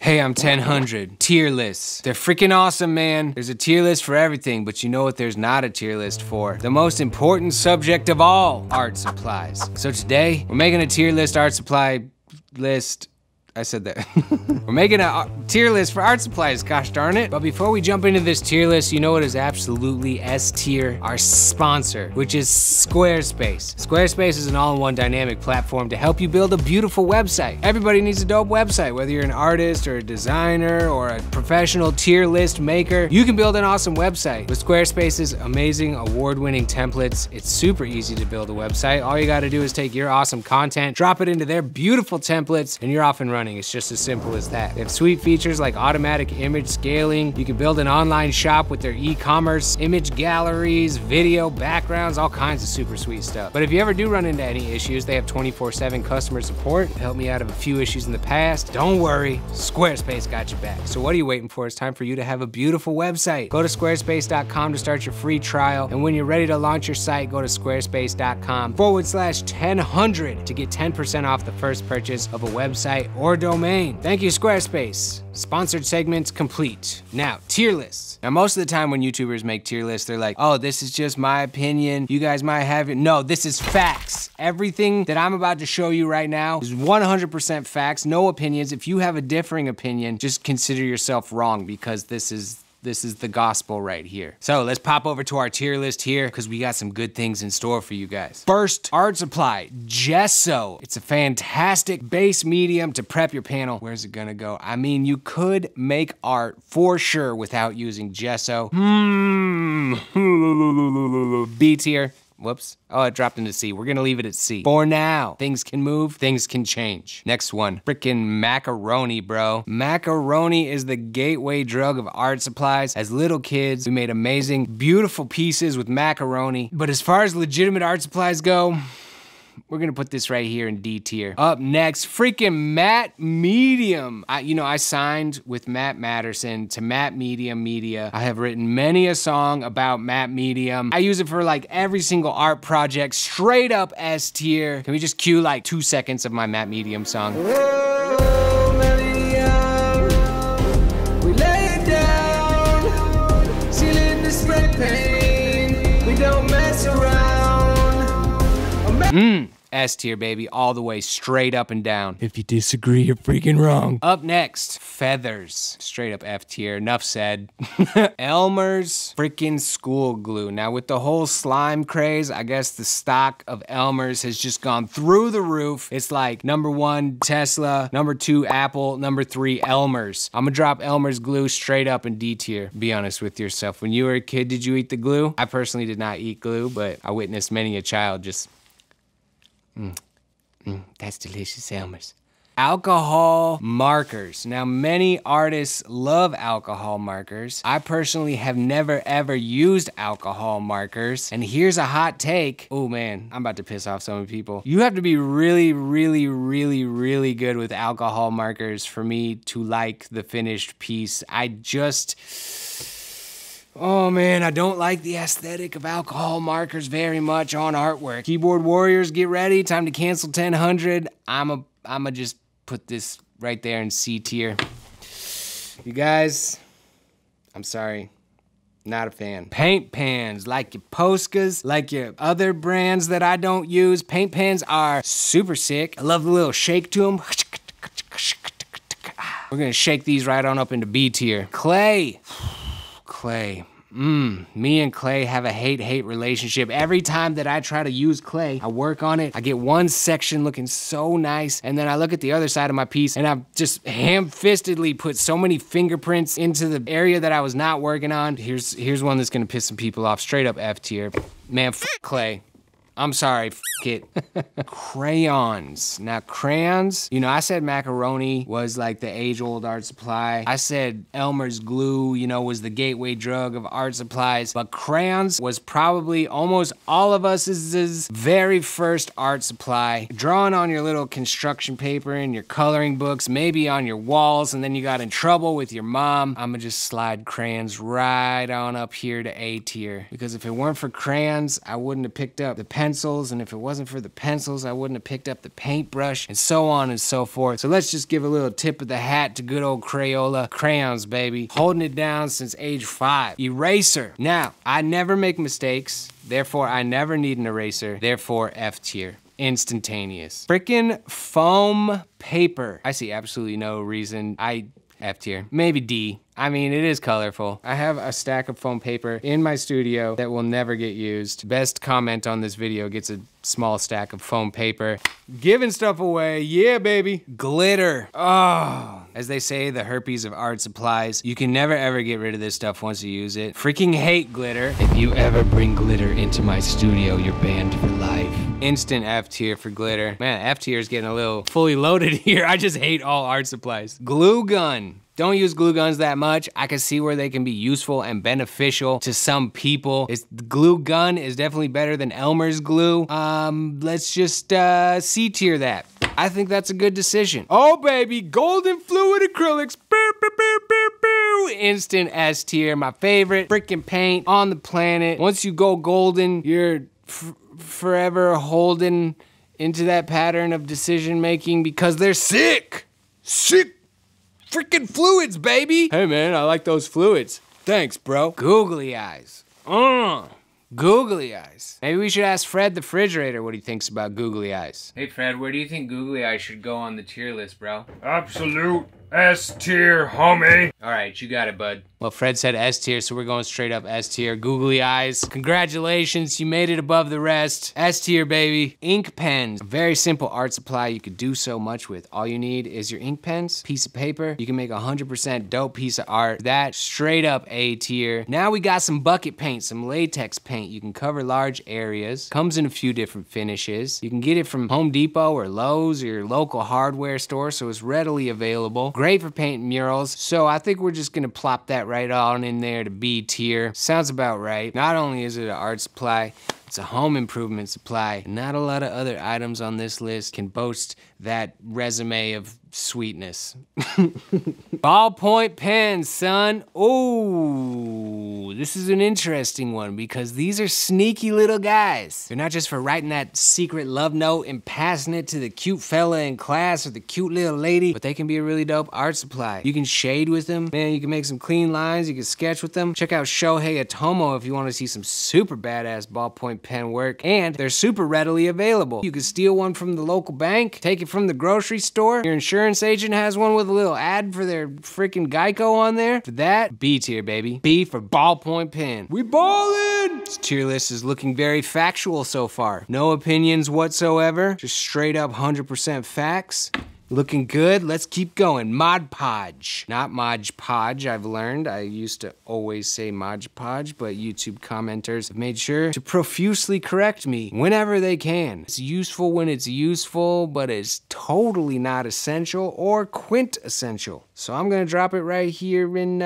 Hey, I'm 1000. Tier lists. They're freaking awesome, man. There's a tier list for everything, but you know what there's not a tier list for? The most important subject of all, art supplies. So today, we're making a tier list art supply list. I said that. We're making a tier list for art supplies, gosh darn it. But before we jump into this tier list, you know what is absolutely S tier? Our sponsor, which is Squarespace. Squarespace is an all-in-one dynamic platform to help you build a beautiful website. Everybody needs a dope website, whether you're an artist or a designer or a professional tier list maker, you can build an awesome website. With Squarespace's amazing award-winning templates, it's super easy to build a website. All you gotta do is take your awesome content, drop it into their beautiful templates, and you're off and running. It's just as simple as that. They have sweet features like automatic image scaling. You can build an online shop with their e-commerce, image galleries, video backgrounds, all kinds of super sweet stuff. But if you ever do run into any issues, they have 24/7 customer support. Helped me out of a few issues in the past. Don't worry, Squarespace got your back. So what are you waiting for? It's time for you to have a beautiful website. Go to squarespace.com to start your free trial. And when you're ready to launch your site, go to squarespace.com/1000 to get 10% off the first purchase of a website or domain. Thank you, Squarespace. Sponsored segments complete. Now, tier lists. Now, most of the time when YouTubers make tier lists, they're like, oh, this is just my opinion. You guys might have it. No, this is facts. Everything that I'm about to show you right now is 100% facts, no opinions. If you have a differing opinion, just consider yourself wrong because this is the gospel right here. So let's pop over to our tier list here because we got some good things in store for you guys. First, art supply, Gesso. It's a fantastic base medium to prep your panel. Where's it gonna go? I mean, you could make art for sure without using Gesso. B tier. Whoops. Oh, it dropped into C. We're gonna leave it at C. For now. Things can move, things can change. Next one, frickin' macaroni, bro. Macaroni is the gateway drug of art supplies. As little kids, we made amazing, beautiful pieces with macaroni. But as far as legitimate art supplies go, we're gonna put this right here in D tier. Up next, freaking matte medium. I signed with Matt Matterson to Matte Medium Media. I have written many a song about matte medium. I use it for like every single art project, straight up S tier. Can we just cue like 2 seconds of my matte medium song? Oh, medium, we lay it down, seal it with spray paint, we don't mess around. S tier, baby, all the way, straight up and down. If you disagree, you're freaking wrong. Up next, feathers. Straight up F tier, enough said. Elmer's freaking school glue. Now with the whole slime craze, I guess the stock of Elmer's has just gone through the roof. It's like #1, Tesla, #2, Apple, #3, Elmer's. I'm gonna drop Elmer's glue straight up in D tier. Be honest with yourself. When you were a kid, did you eat the glue? I personally did not eat glue, but I witnessed many a child just that's delicious, Elmer's. Alcohol markers. Now, many artists love alcohol markers. I personally have never ever used alcohol markers. And here's a hot take. Oh man, I'm about to piss off so many people. You have to be really, really, really, really good with alcohol markers for me to like the finished piece. Oh man, I don't like the aesthetic of alcohol markers very much on artwork. Keyboard warriors, get ready. Time to cancel 1000. I'ma just put this right there in C tier. You guys, I'm sorry. Not a fan. Paint pans, like your Poscas, like your other brands that I don't use. Paint pans are super sick. I love the little shake to them. We're gonna shake these right on up into B tier. Clay. Clay. Me and clay have a hate-hate relationship. Every time that I try to use clay, I work on it, I get one section looking so nice, and then I look at the other side of my piece, and I've just ham-fistedly put so many fingerprints into the area that I was not working on. Here's one that's gonna piss some people off. Straight up F tier. Man, f clay. I'm sorry, f it. Crayons. Now crayons, I said macaroni was like the age-old art supply. I said Elmer's glue, was the gateway drug of art supplies. But crayons was probably almost all of us' very first art supply. Drawing on your little construction paper and your coloring books, maybe on your walls, and then you got in trouble with your mom. I'ma just slide crayons right on up here to A tier. Because if it weren't for crayons, I wouldn't have picked up the pencils, and if it wasn't for the pencils, I wouldn't have picked up the paintbrush, and so on and so forth. So let's just give a little tip of the hat to good old Crayola. Crayons, baby. Holding it down since age 5. Eraser. Now, I never make mistakes, therefore I never need an eraser, therefore F tier. Instantaneous. Frickin' foam paper. I see absolutely no reason. F tier. Maybe D. I mean, it is colorful. I have a stack of foam paper in my studio that will never get used. Best comment on this video gets a small stack of foam paper. Giving stuff away, yeah, baby. Glitter. Oh. As they say, the herpes of art supplies. You can never ever get rid of this stuff once you use it. Freaking hate glitter. If you ever bring glitter into my studio, you're banned for life. Instant F tier for glitter. Man, F tier is getting a little fully loaded here. I just hate all art supplies. Glue gun. Don't use glue guns that much. I can see where they can be useful and beneficial to some people. The glue gun is definitely better than Elmer's glue. Let's just C tier that. I think that's a good decision. Oh baby, golden fluid acrylics. Boo, boo, boo, boo, boo. Instant S tier, my favorite freaking paint on the planet. Once you go golden, you're forever holding into that pattern of decision making because they're sick. Sick freaking fluids, baby. Hey man, I like those fluids. Thanks, bro. Googly eyes. Googly eyes. Maybe we should ask Fred the refrigerator what he thinks about googly eyes. Hey Fred, where do you think googly eyes should go on the tier list, bro? Absolute S tier, homie. All right, you got it, bud. Well, Fred said S tier, so we're going straight up S tier. Googly eyes. Congratulations, you made it above the rest. S tier, baby. Ink pens. A very simple art supply you could do so much with. All you need is your ink pens, piece of paper. You can make a 100% dope piece of art. That straight up A tier. Now we got some bucket paint, some latex paint. You can cover large areas. Comes in a few different finishes. You can get it from Home Depot or Lowe's or your local hardware store, so it's readily available. Great for painting murals. So I think we're just gonna plop that right on in there to B tier. Sounds about right. Not only is it an art supply, it's a home improvement supply. Not a lot of other items on this list can boast that resume of sweetness. Ballpoint pens, son. Ooh, this is an interesting one because these are sneaky little guys. They're not just for writing that secret love note and passing it to the cute fella in class or the cute little lady, but they can be a really dope art supply. You can shade with them. Man, you can make some clean lines. You can sketch with them. Check out Shohei Otomo if you want to see some super badass ballpoint pen work, and they're super readily available. You can steal one from the local bank, take it from the grocery store. Your insurance agent has one with a little ad for their freaking Geico on there. For that, B tier, baby. B for ballpoint pen. We ballin'! This tier list is looking very factual so far. No opinions whatsoever. Just straight up 100% facts. Looking good, let's keep going. Mod Podge. Not Mod Podge, I've learned. I used to always say Mod Podge, but YouTube commenters have made sure to profusely correct me whenever they can. It's useful when it's useful, but it's totally not essential or quintessential. So I'm gonna drop it right here in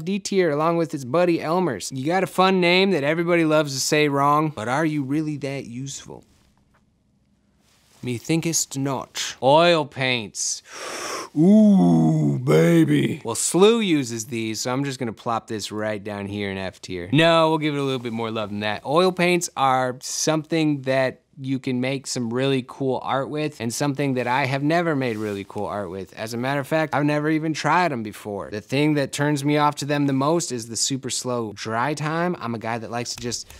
D tier along with its buddy Elmer's. You got a fun name that everybody loves to say wrong, but are you really that useful? Methinkest not. Oil paints. Ooh, baby. Well, Slew uses these, so I'm just gonna plop this right down here in F tier. No, we'll give it a little bit more love than that. Oil paints are something that you can make some really cool art with, and something that I have never made really cool art with. As a matter of fact, I've never even tried them before. The thing that turns me off to them the most is the super slow dry time. I'm a guy that likes to just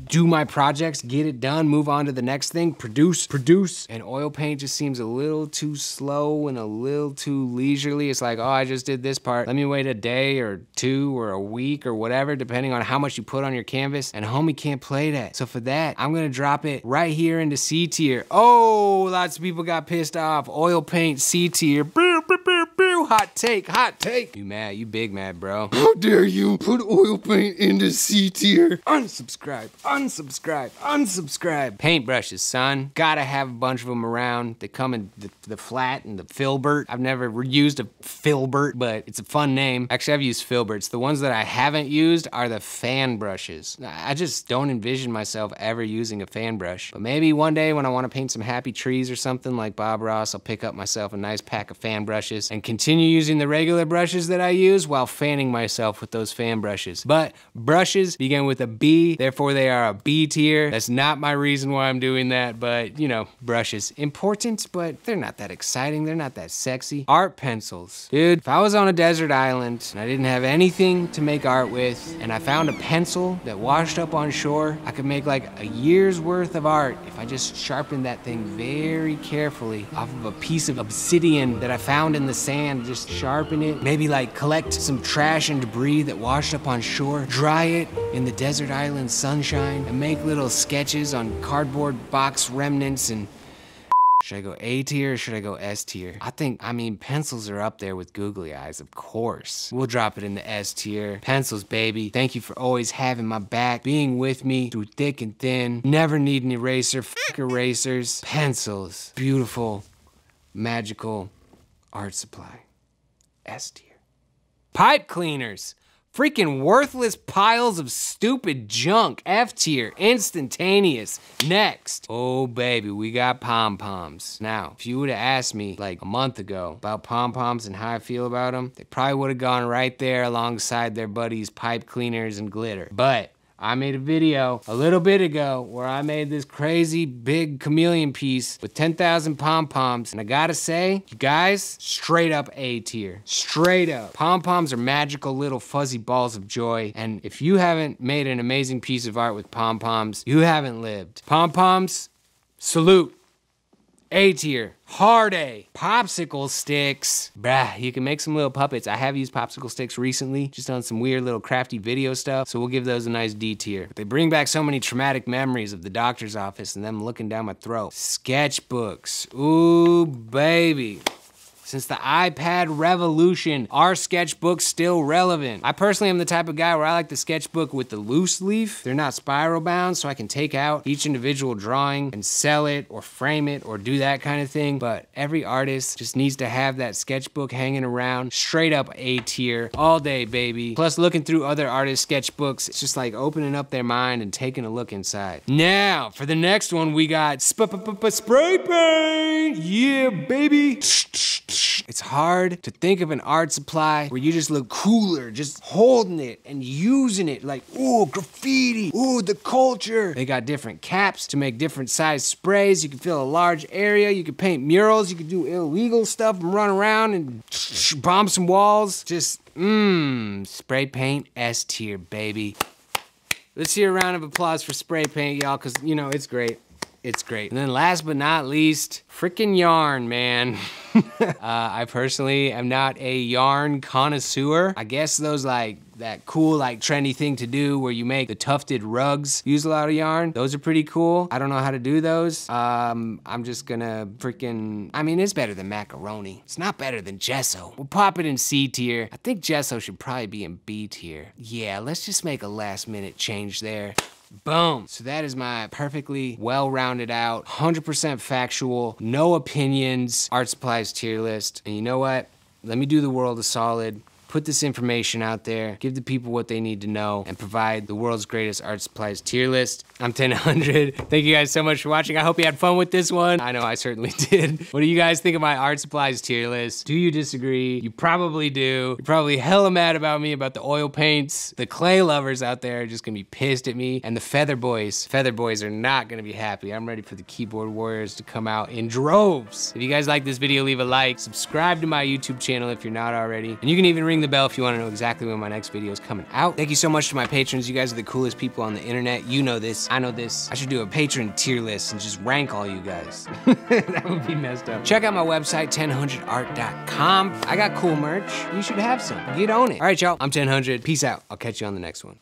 do my projects, get it done, move on to the next thing, produce. And oil paint just seems a little too slow and a little too leisurely. It's like, oh, I just did this part. Let me wait a day or two or a week or whatever, depending on how much you put on your canvas. And homie can't play that. So for that, I'm gonna drop it right here into C tier. Oh, lots of people got pissed off. Oil paint, C tier. Boo, boo, boo, boo. Hot take, hot take. You mad, you big mad, bro. How dare you put oil paint into C tier? Unsubscribe. Unsubscribe, unsubscribe. Paintbrushes, son. Gotta have a bunch of them around. They come in the flat and the filbert. I've never used a filbert, but it's a fun name. Actually, I've used filberts. The ones that I haven't used are the fan brushes. I just don't envision myself ever using a fan brush. But maybe one day when I want to paint some happy trees or something like Bob Ross, I'll pick up myself a nice pack of fan brushes and continue continue using the regular brushes that I use while fanning myself with those fan brushes. But brushes begin with a B, therefore they are a B tier. That's not my reason why I'm doing that, but you know, brushes. Important, but they're not that exciting. They're not that sexy. Art pencils. Dude, if I was on a desert island and I didn't have anything to make art with, and I found a pencil that washed up on shore, I could make like a year's worth of art if I just sharpened that thing very carefully off of a piece of obsidian that I found in the sand. Just sharpen it, maybe like collect some trash and debris that washed up on shore, dry it in the desert island sunshine, and make little sketches on cardboard box remnants. And should I go A tier or should I go S tier? I mean, pencils are up there with Googly Eyes, of course. We'll drop it in the S tier. Pencils, baby. Thank you for always having my back, being with me through thick and thin. Never need an eraser, fuck erasers. Pencils, beautiful, magical art supply. S tier. Pipe cleaners. Freaking worthless piles of stupid junk. F tier, instantaneous. Next. Oh baby, we got pom-poms. Now, if you would've asked me like a month ago about pom-poms and how I feel about them, they probably would've gone right there alongside their buddies pipe cleaners and glitter. But I made a video a little bit ago where I made this crazy big chameleon piece with 10,000 pom-poms, and I gotta say, you guys, straight up A tier. Straight up. Pom-poms are magical little fuzzy balls of joy, and if you haven't made an amazing piece of art with pom-poms, you haven't lived. Pom-poms, salute. A tier, hard A. Popsicle sticks. Bruh, you can make some little puppets. I have used popsicle sticks recently, just on some weird little crafty video stuff, so we'll give those a nice D tier. But they bring back so many traumatic memories of the doctor's office and them looking down my throat. Sketchbooks, ooh baby. Since the iPad revolution, are sketchbooks still relevant? I personally am the type of guy where I like the sketchbook with the loose leaf. They're not spiral bound, so I can take out each individual drawing and sell it or frame it or do that kind of thing. But every artist just needs to have that sketchbook hanging around. Straight up A tier, all day, baby. Plus, looking through other artists' sketchbooks, it's just like opening up their mind and taking a look inside. Now, for the next one, we got spray paint. Yeah, baby. It's hard to think of an art supply where you just look cooler, just holding it and using it like, ooh, graffiti, ooh, the culture. They got different caps to make different size sprays. You can fill a large area. You can paint murals. You can do illegal stuff and run around and bomb some walls. Just, spray paint S tier, baby. Let's hear a round of applause for spray paint, y'all, because, you know, it's great. It's great. And then last but not least, frickin' yarn, man. I personally am not a yarn connoisseur. I guess those like that cool, like trendy thing to do where you make the tufted rugs use a lot of yarn. Those are pretty cool. I don't know how to do those. I'm just gonna frickin', I mean, it's better than macaroni. It's not better than gesso. We'll pop it in C tier. I think gesso should probably be in B tier. Yeah, let's just make a last minute change there. Boom. So that is my perfectly well-rounded out, 100% factual, no opinions art supplies tier list. And you know what? Let me do the world a solid. Put this information out there, give the people what they need to know, and provide the world's greatest art supplies tier list. I'm 1000. Thank you guys so much for watching. I hope you had fun with this one. I know I certainly did. What do you guys think of my art supplies tier list? Do you disagree? You probably do. You're probably hella mad about me about the oil paints. The clay lovers out there are just gonna be pissed at me. And the feather boys. Feather boys are not gonna be happy. I'm ready for the keyboard warriors to come out in droves. If you guys like this video, leave a like. Subscribe to my YouTube channel if you're not already. And you can even ring the bell if you want to know exactly when my next video is coming out. Thank you so much to my patrons. You guys are the coolest people on the internet. You know this. I know this. I should do a patron tier list and just rank all you guys. That would be messed up. Check out my website, 1000art.com. I got cool merch. You should have some. Get on it. All right, y'all. I'm 1000. Peace out. I'll catch you on the next one.